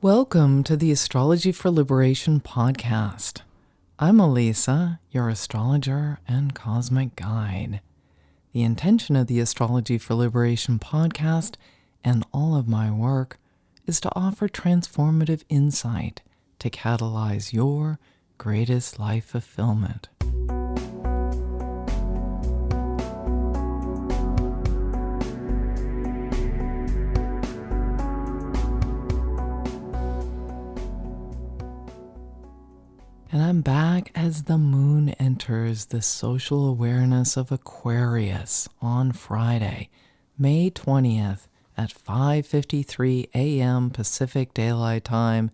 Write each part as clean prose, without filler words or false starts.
Welcome to the Astrology for Liberation podcast. I'm Elisa, your astrologer and cosmic guide. The intention of the Astrology for Liberation podcast and all of my work is to offer transformative insight to catalyze your greatest life fulfillment. And I'm back as the moon enters the social awareness of Aquarius on Friday, May 20th at 5:53 a.m. Pacific Daylight Time,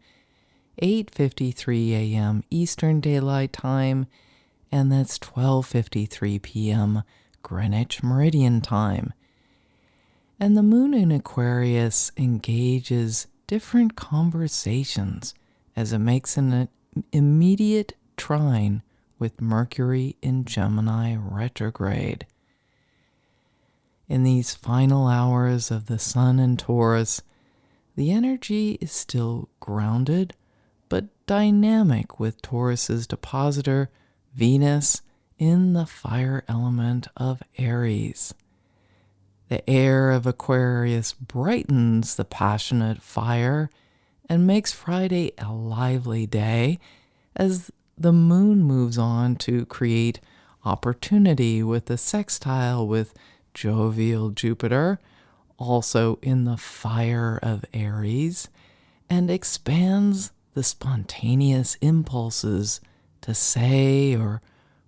8:53 a.m. Eastern Daylight Time, and that's 12:53 p.m. Greenwich Meridian Time. And the moon in Aquarius engages different conversations as it makes an immediate trine with Mercury in Gemini retrograde. In these final hours of the Sun in Taurus, the energy is still grounded but dynamic with Taurus's depositor, Venus, in the fire element of Aries. The air of Aquarius brightens the passionate fire and makes Friday a lively day as the moon moves on to create opportunity with the sextile with jovial Jupiter, also in the fire of Aries, and expands the spontaneous impulses to say or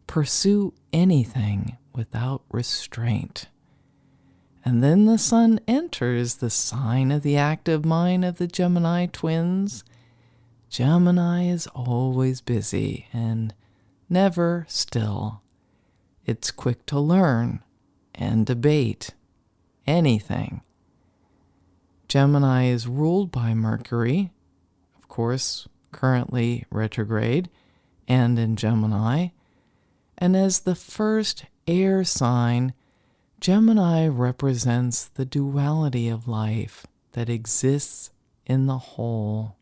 pursue anything without restraint. And then the sun enters the sign of the active mind of the Gemini twins. Gemini is always busy and never still. It's quick to learn and debate anything. Gemini is ruled by Mercury, of course, currently retrograde and in Gemini. And as the first air sign, Gemini represents the duality of life that exists in the whole,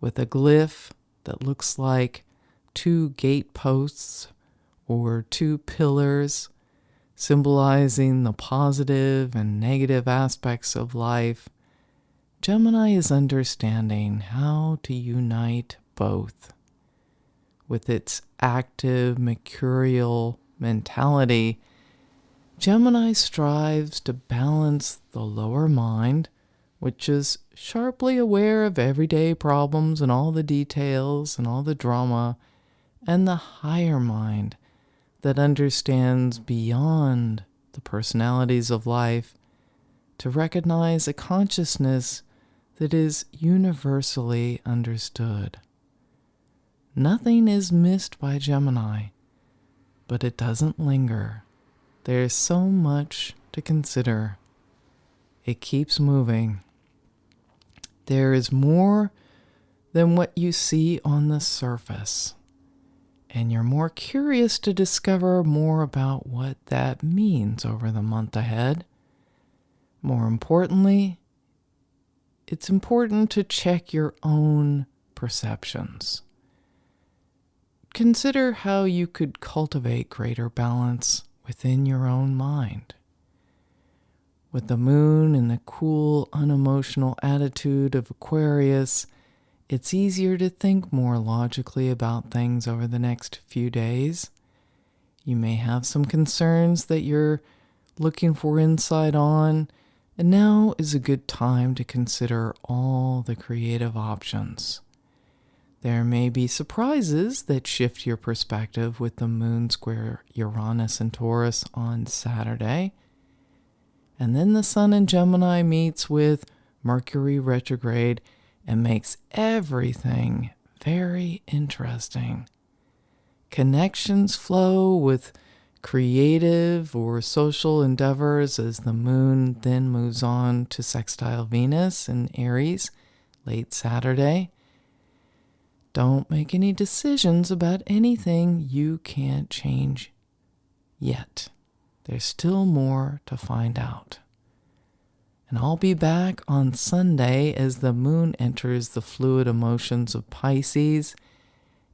with a glyph that looks like two gateposts or two pillars symbolizing the positive and negative aspects of life. Gemini is understanding how to unite both. With its active mercurial mentality, Gemini strives to balance the lower mind, which is sharply aware of everyday problems and all the details and all the drama, and the higher mind that understands beyond the personalities of life to recognize a consciousness that is universally understood. Nothing is missed by Gemini, but it doesn't linger. There's so much to consider. It keeps moving. There is more than what you see on the surface, and you're more curious to discover more about what that means over the month ahead. More importantly, it's important to check your own perceptions. Consider how you could cultivate greater balance within your own mind. With the moon and the cool, unemotional attitude of Aquarius, it's easier to think more logically about things over the next few days. You may have some concerns that you're looking for insight on, and now is a good time to consider all the creative options. There may be surprises that shift your perspective with the moon square Uranus and Taurus on Saturday. And then the sun in Gemini meets with Mercury retrograde and makes everything very interesting. Connections flow with creative or social endeavors as the moon then moves on to sextile Venus in Aries late Saturday. Don't make any decisions about anything you can't change yet. There's still more to find out. And I'll be back on Sunday as the moon enters the fluid emotions of Pisces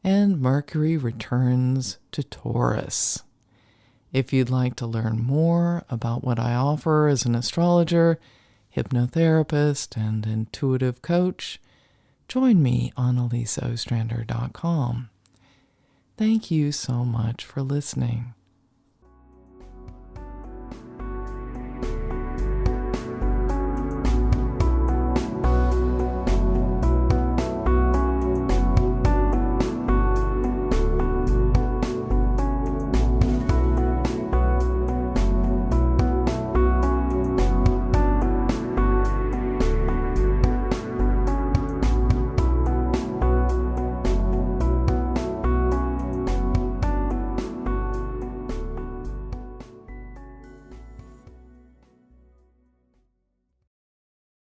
and Mercury returns to Taurus. If you'd like to learn more about what I offer as an astrologer, hypnotherapist, and intuitive coach, join me on eliseostrander.com. Thank you so much for listening.